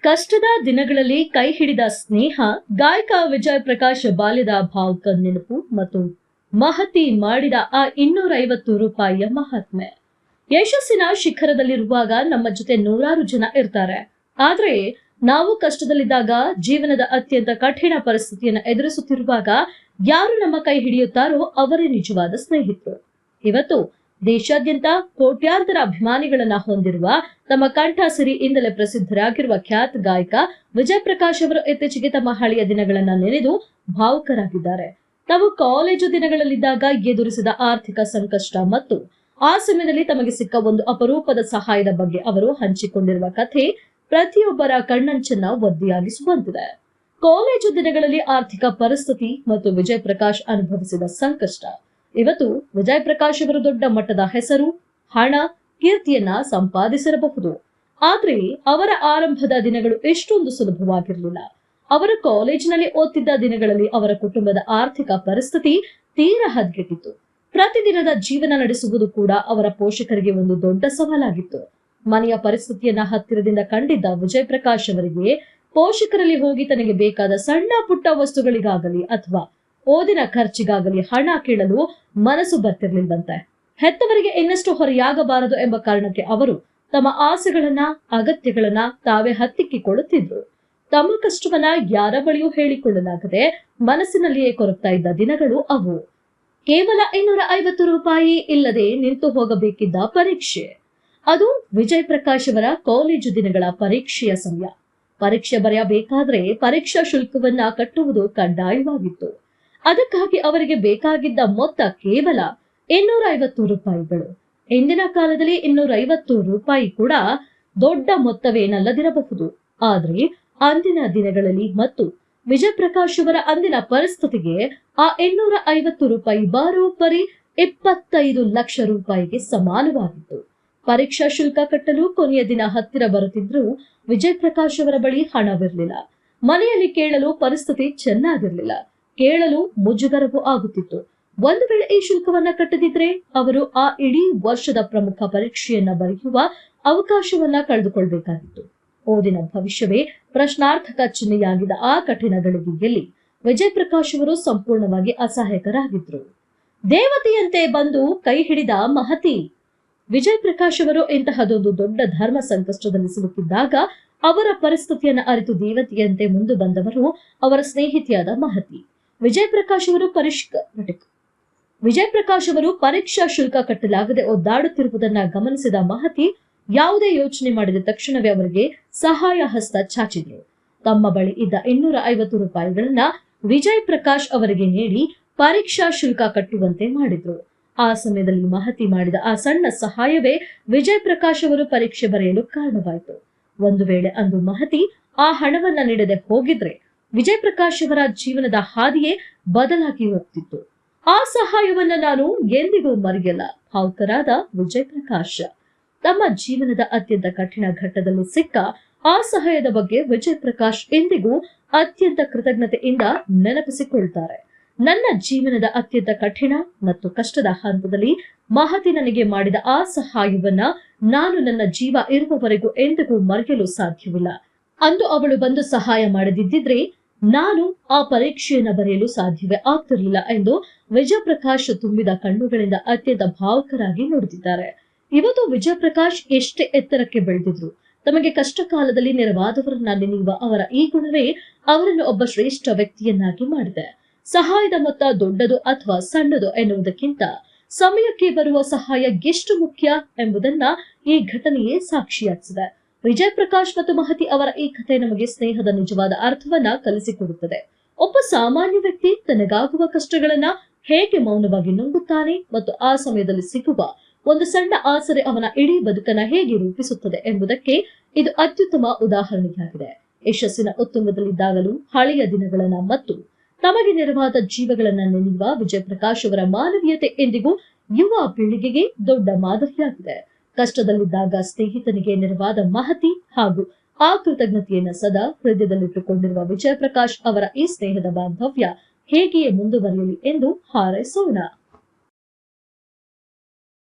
ಕಷ್ಟದ ದಿನಗಳಲ್ಲಿ ಕೈ ಹಿಡಿದ ಸ್ನೇಹ, ಗಾಯಕ ವಿಜಯ್ ಪ್ರಕಾಶ್ ಬಾಲ್ಯದ ಭಾವುಕ ನೆನಪು ಮತ್ತು ಮಹತಿ ಮಾಡಿದ ಆ 250 ರೂಪಾಯಿಯ ಮಹಾತ್ಮೆ. ಯಶಸ್ಸಿನ ಶಿಖರದಲ್ಲಿರುವಾಗ ನಮ್ಮ ಜೊತೆ ನೂರಾರು ಜನ ಇರ್ತಾರೆ. ಆದ್ರೆ ನಾವು ಕಷ್ಟದಲ್ಲಿದ್ದಾಗ, ಜೀವನದ ಅತ್ಯಂತ ಕಠಿಣ ಪರಿಸ್ಥಿತಿಯನ್ನು ಎದುರಿಸುತ್ತಿರುವಾಗ ಯಾರು ನಮ್ಮ ಕೈ ಹಿಡಿಯುತ್ತಾರೋ ಅವರೇ ನಿಜವಾದ ಸ್ನೇಹಿತರು. ಇವತ್ತು ದೇಶಾದ್ಯಂತ ಕೋಟ್ಯಾಂತರ ಅಭಿಮಾನಿಗಳನ್ನ ಹೊಂದಿರುವ, ತಮ್ಮ ಕಂಠ ಸಿರಿಯಿಂದಲೇ ಪ್ರಸಿದ್ಧರಾಗಿರುವ ಖ್ಯಾತ ಗಾಯಕ ವಿಜಯ್ ಪ್ರಕಾಶ್ ಅವರು ಇತ್ತೀಚೆಗೆ ತಮ್ಮ ಹಳೆಯ ದಿನಗಳನ್ನ ನೆನೆದು ಭಾವುಕರಾಗಿದ್ದಾರೆ. ತಾವು ಕಾಲೇಜು ದಿನಗಳಲ್ಲಿದ್ದಾಗ ಎದುರಿಸಿದ ಆರ್ಥಿಕ ಸಂಕಷ್ಟ ಮತ್ತು ಆ ಸಮಯದಲ್ಲಿ ತಮಗೆ ಸಿಕ್ಕ ಒಂದು ಅಪರೂಪದ ಸಹಾಯದ ಬಗ್ಗೆ ಅವರು ಹಂಚಿಕೊಂಡಿರುವ ಕಥೆ ಪ್ರತಿಯೊಬ್ಬರ ಕಣ್ಣಂಚನ್ನ ಒದ್ದೆಯಾಗಿಸುವಂತಿದೆ. ಕಾಲೇಜು ದಿನಗಳಲ್ಲಿ ಆರ್ಥಿಕ ಪರಿಸ್ಥಿತಿ ಮತ್ತು ವಿಜಯ್ ಪ್ರಕಾಶ್ ಅನುಭವಿಸಿದ ಸಂಕಷ್ಟ ಇವತ್ತು ವಿಜಯ್ ಪ್ರಕಾಶ್ ಅವರು ದೊಡ್ಡ ಮಟ್ಟದ ಹೆಸರು, ಹಣ, ಕೀರ್ತಿಯನ್ನ ಸಂಪಾದಿಸಿರಬಹುದು. ಆದ್ರೆ ಅವರ ಆರಂಭದ ದಿನಗಳು ಎಷ್ಟೊಂದು ಸುಲಭವಾಗಿರಲಿಲ್ಲ. ಅವರು ಕಾಲೇಜಿನಲ್ಲಿ ಓದ್ತಿದ್ದ ದಿನಗಳಲ್ಲಿ ಅವರ ಕುಟುಂಬದ ಆರ್ಥಿಕ ಪರಿಸ್ಥಿತಿ ತೀರಾ ಹದಗೆಟ್ಟಿತ್ತು. ಪ್ರತಿದಿನದ ಜೀವನ ನಡೆಸುವುದು ಕೂಡ ಅವರ ಪೋಷಕರಿಗೆ ಒಂದು ದೊಡ್ಡ ಸವಾಲಾಗಿತ್ತು. ಮನೆಯ ಪರಿಸ್ಥಿತಿಯನ್ನ ಹತ್ತಿರದಿಂದ ಕಂಡಿದ್ದ ವಿಜಯ್ ಪ್ರಕಾಶ್ ಅವರಿಗೆ ಪೋಷಕರಲ್ಲಿ ಹೋಗಿ ತನಗೆ ಬೇಕಾದ ಸಣ್ಣ ಪುಟ್ಟ ವಸ್ತುಗಳಿಗಾಗಲಿ ಅಥವಾ ಓದಿನ ಖರ್ಚಿಗಾಗಲಿ ಹಣ ಕೇಳಲು ಮನಸ್ಸು ಬರ್ತಿರ್ಲಿಲ್ವಂತೆ. ಹೆತ್ತವರಿಗೆ ಇನ್ನಷ್ಟು ಹೊರೆಯಾಗಬಾರದು ಎಂಬ ಕಾರಣಕ್ಕೆ ಅವರು ತಮ್ಮ ಆಸೆಗಳನ್ನ, ಅಗತ್ಯಗಳನ್ನ ತಾವೇ ಹತ್ತಿಕ್ಕಿಕೊಳ್ಳುತ್ತಿದ್ರು. ತಮ್ಮ ಕಷ್ಟವನ್ನ ಯಾರ ಬಳಿಯೂ ಹೇಳಿಕೊಳ್ಳಲಾಗದೆ ಮನಸ್ಸಿನಲ್ಲಿಯೇ ಕೊರಗ್ತಾ ಇದ್ದ ದಿನಗಳು ಅವು. ಕೇವಲ 250 ರೂಪಾಯಿ ಇಲ್ಲದೆ ನಿಂತು ಹೋಗಬೇಕಿದ್ದ ಪರೀಕ್ಷೆ. ಅದು ವಿಜಯ್ ಪ್ರಕಾಶ್ ಅವರ ಕಾಲೇಜು ದಿನಗಳ ಪರೀಕ್ಷೆಯ ಸಮಯ. ಪರೀಕ್ಷೆ ಬರೆಯಬೇಕಾದ್ರೆ ಪರೀಕ್ಷಾ ಶುಲ್ಕವನ್ನ ಕಟ್ಟುವುದು ಕಡ್ಡಾಯವಾಗಿತ್ತು. ಅದಕ್ಕಾಗಿ ಅವರಿಗೆ ಬೇಕಾಗಿದ್ದ ಮೊತ್ತ ಕೇವಲ 250 ರೂಪಾಯಿಗಳು. ಇಂದಿನ ಕಾಲದಲ್ಲಿ 250 ರೂಪಾಯಿ ಕೂಡ ದೊಡ್ಡ ಮೊತ್ತವೇನಲ್ಲದಿರಬಹುದು. ಆದ್ರೆ ಅಂದಿನ ದಿನಗಳಲ್ಲಿ ಮತ್ತು ವಿಜಯ್ ಪ್ರಕಾಶ್ ಅವರ ಅಂದಿನ ಪರಿಸ್ಥಿತಿಗೆ ಆ 250 ರೂಪಾಯಿ ಬರೋಬ್ಬರಿ 25 ಲಕ್ಷ ರೂಪಾಯಿಗೆ ಸಮಾನವಾಗಿತ್ತು. ಪರೀಕ್ಷಾ ಶುಲ್ಕ ಕಟ್ಟಲು ಕೊನೆಯ ದಿನ ಹತ್ತಿರ ಬರುತ್ತಿದ್ರೂ ವಿಜಯ್ ಪ್ರಕಾಶ್ ಅವರ ಬಳಿ ಹಣವಿರಲಿಲ್ಲ. ಮನೆಯಲ್ಲಿ ಕೇಳಲು ಪರಿಸ್ಥಿತಿ ಚೆನ್ನಾಗಿರ್ಲಿಲ್ಲ. ಕೇಳಲು ಮುಜುಗರವೂ ಆಗುತ್ತಿತ್ತು. ಒಂದು ವೇಳೆ ಈ ಶುಲ್ಕವನ್ನ ಕಟ್ಟದಿದ್ರೆ ಅವರು ಆ ಇಡೀ ವರ್ಷದ ಪ್ರಮುಖ ಪರೀಕ್ಷೆಯನ್ನ ಬರೆಯುವ ಅವಕಾಶವನ್ನ ಕಳೆದುಕೊಳ್ಬೇಕಾಗಿತ್ತು. ಓದಿನ ಭವಿಷ್ಯವೇ ಪ್ರಶ್ನಾರ್ಥಕ ಚಿಹ್ನೆಯಾಗಿದ್ದ ಆ ಕಠಿಣ ಗಳಿಗೆಯಲ್ಲಿ ವಿಜಯ್ ಪ್ರಕಾಶ್ ಅವರು ಸಂಪೂರ್ಣವಾಗಿ ಅಸಹಾಯಕರಾಗಿದ್ರು. ದೇವತೆಯಂತೆ ಬಂದು ಕೈ ಹಿಡಿದ ಮಹತಿ. ವಿಜಯ್ ಪ್ರಕಾಶ್ ಅವರು ಇಂತಹದೊಂದು ದೊಡ್ಡ ಧರ್ಮ ಸಂಕಷ್ಟದಲ್ಲಿ ಸಿಲುಕಿದ್ದಾಗ ಅವರ ಪರಿಸ್ಥಿತಿಯನ್ನ ಅರಿತು ದೇವತೆಯಂತೆ ಮುಂದೆ ಬಂದವರು ಅವರ ಸ್ನೇಹಿತೆಯಾದ ಮಹತಿ. ವಿಜಯ್ ಪ್ರಕಾಶ್ ಅವರು ಪರೀಕ್ಷಾ ಶುಲ್ಕ ಕಟ್ಟಲಾಗದೆ ಒದ್ದಾಡುತ್ತಿರುವುದನ್ನ ಗಮನಿಸಿದ ಮಹತಿ ಯಾವುದೇ ಯೋಚನೆ ಮಾಡಿದ ತಕ್ಷಣವೇ ಅವರಿಗೆ ಸಹಾಯ ಹಸ್ತ ಚಾಚಿದ್ರು. ತಮ್ಮ ಬಳಿ ಇದ್ದ 250 ರೂಪಾಯಿಗಳನ್ನ ವಿಜಯ್ ಪ್ರಕಾಶ್ ಅವರಿಗೆ ನೀಡಿ ಪರೀಕ್ಷಾ ಶುಲ್ಕ ಕಟ್ಟುವಂತೆ ಮಾಡಿದ್ರು. ಆ ಸಮಯದಲ್ಲಿ ಮಹತಿ ಮಾಡಿದ ಆ ಸಣ್ಣ ಸಹಾಯವೇ ವಿಜಯ್ ಪ್ರಕಾಶ್ ಅವರು ಪರೀಕ್ಷೆ ಬರೆಯಲು ಕಾರಣವಾಯಿತು. ಒಂದು ವೇಳೆ ಅಂದು ಮಹತಿ ಆ ಹಣವನ್ನ ನೀಡದೆ ಹೋಗಿದ್ರೆ ವಿಜಯ್ ಪ್ರಕಾಶ್ ಅವರ ಜೀವನದ ಹಾದಿಯೇ ಬದಲಾಗಿ ಹೋಗ್ತಿತ್ತು. ಆ ಸಹಾಯವನ್ನ ನಾನು ಎಂದಿಗೂ ಮರೆಯಲ್ಲ. ಭಾವುಕರಾದ ವಿಜಯ್ ಪ್ರಕಾಶ್ ತಮ್ಮ ಜೀವನದ ಅತ್ಯಂತ ಕಠಿಣ ಘಟ್ಟದಲ್ಲಿ ಸಿಕ್ಕ ಆ ಸಹಾಯದ ಬಗ್ಗೆ ವಿಜಯ್ ಪ್ರಕಾಶ್ ಎಂದಿಗೂ ಅತ್ಯಂತ ಕೃತಜ್ಞತೆಯಿಂದ ನೆನಪಿಸಿಕೊಳ್ತಾರೆ. ನನ್ನ ಜೀವನದ ಅತ್ಯಂತ ಕಠಿಣ ಮತ್ತು ಕಷ್ಟದ ಹಂತದಲ್ಲಿ ಮಹತಿ ನನಗೆ ಮಾಡಿದ ಆ ಸಹಾಯವನ್ನ ನಾನು ನನ್ನ ಜೀವ ಇರುವವರೆಗೂ ಎಂದಿಗೂ ಮರೆಯಲು ಸಾಧ್ಯವಿಲ್ಲ. ಅಂದು ಅವಳು ಬಂದು ಸಹಾಯ ಮಾಡದಿದ್ದಿದ್ರೆ ನಾನು ಆ ಪರೀಕ್ಷೆಯನ್ನ ಬರೆಯಲು ಸಾಧ್ಯವೇ ಆಗ್ತಿರ್ಲಿಲ್ಲ ಎಂದು ವಿಜಯ್ ಪ್ರಕಾಶ್ ತುಂಬಿದ ಕಣ್ಣುಗಳಿಂದ ಅತ್ಯಂತ ಭಾವುಕರಾಗಿ ನುಡಿದಿದ್ದಾರೆ. ಇವತ್ತು ವಿಜಯ್ ಪ್ರಕಾಶ್ ಎಷ್ಟೇ ಎತ್ತರಕ್ಕೆ ಬೆಳೆದಿದ್ರು, ತಮಗೆ ಕಷ್ಟ ಕಾಲದಲ್ಲಿ ನೆರವಾದವರನ್ನ ನೆನೆಯುವ ಅವರ ಈ ಗುಣವೇ ಅವರನ್ನು ಒಬ್ಬ ಶ್ರೇಷ್ಠ ವ್ಯಕ್ತಿಯನ್ನಾಗಿ ಮಾಡಿದೆ. ಸಹಾಯದ ಮೊತ್ತ ದೊಡ್ಡದು ಅಥವಾ ಸಣ್ಣದು ಎನ್ನುವುದಕ್ಕಿಂತ ಸಮಯಕ್ಕೆ ಬರುವ ಸಹಾಯ ಎಷ್ಟು ಮುಖ್ಯ ಎಂಬುದನ್ನ ಈ ಘಟನೆಯೇ ಸಾಕ್ಷಿಯಾಗಿಸಿದೆ. ವಿಜಯ್ ಪ್ರಕಾಶ್ ಮತ್ತು ಮಹತಿ ಅವರ ಈ ಕಥೆ ನಮಗೆ ಸ್ನೇಹದ ನಿಜವಾದ ಅರ್ಥವನ್ನ ಕಲಿಸಿಕೊಡುತ್ತದೆ. ಒಬ್ಬ ಸಾಮಾನ್ಯ ವ್ಯಕ್ತಿ ತನಗಾಗುವ ಕಷ್ಟಗಳನ್ನ ಹೇಗೆ ಮೌನವಾಗಿ ನುಂಗುತ್ತಾನೆ ಮತ್ತು ಆ ಸಮಯದಲ್ಲಿ ಸಿಗುವ ಒಂದು ಸಣ್ಣ ಆಸರೆ ಅವನ ಇಡೀ ಬದುಕನ್ನ ಹೇಗೆ ರೂಪಿಸುತ್ತದೆ ಎಂಬುದಕ್ಕೆ ಇದು ಅತ್ಯುತ್ತಮ ಉದಾಹರಣೆಯಾಗಿದೆ. ಯಶಸ್ಸಿನ ಉತ್ತುಂಗದಲ್ಲಿದ್ದಾಗಲೂ ಹಳೆಯ ದಿನಗಳನ್ನ ಮತ್ತು ತಮಗೆ ನೆರವಾದ ಜೀವಗಳನ್ನ ನೆನೆಯುವ ವಿಜಯ್ ಪ್ರಕಾಶ್ ಅವರ ಮಾನವೀಯತೆ ಎಂದಿಗೂ ಯುವ ಪೀಳಿಗೆಗೆ ದೊಡ್ಡ ಮಾದರಿಯಾಗಿದೆ. ಕಷ್ಟದಲ್ಲಿದ್ದಾಗ ಸ್ನೇಹಿತನಿಗೆ ನೆರವಾದ ಮಹತಿ ಹಾಗೂ ಆ ಕೃತಜ್ಞತೆಯನ್ನ ಸದಾ ಹೃದಯದಲ್ಲಿಟ್ಟುಕೊಂಡಿರುವ ವಿಜಯ್ ಪ್ರಕಾಶ್ ಅವರ ಈ ಸ್ನೇಹದ ಬಾಂಧವ್ಯ ಹೇಗೆಯೇ ಮುಂದುವರಿಯಲಿ ಎಂದು ಹಾರೈಸೋಣ.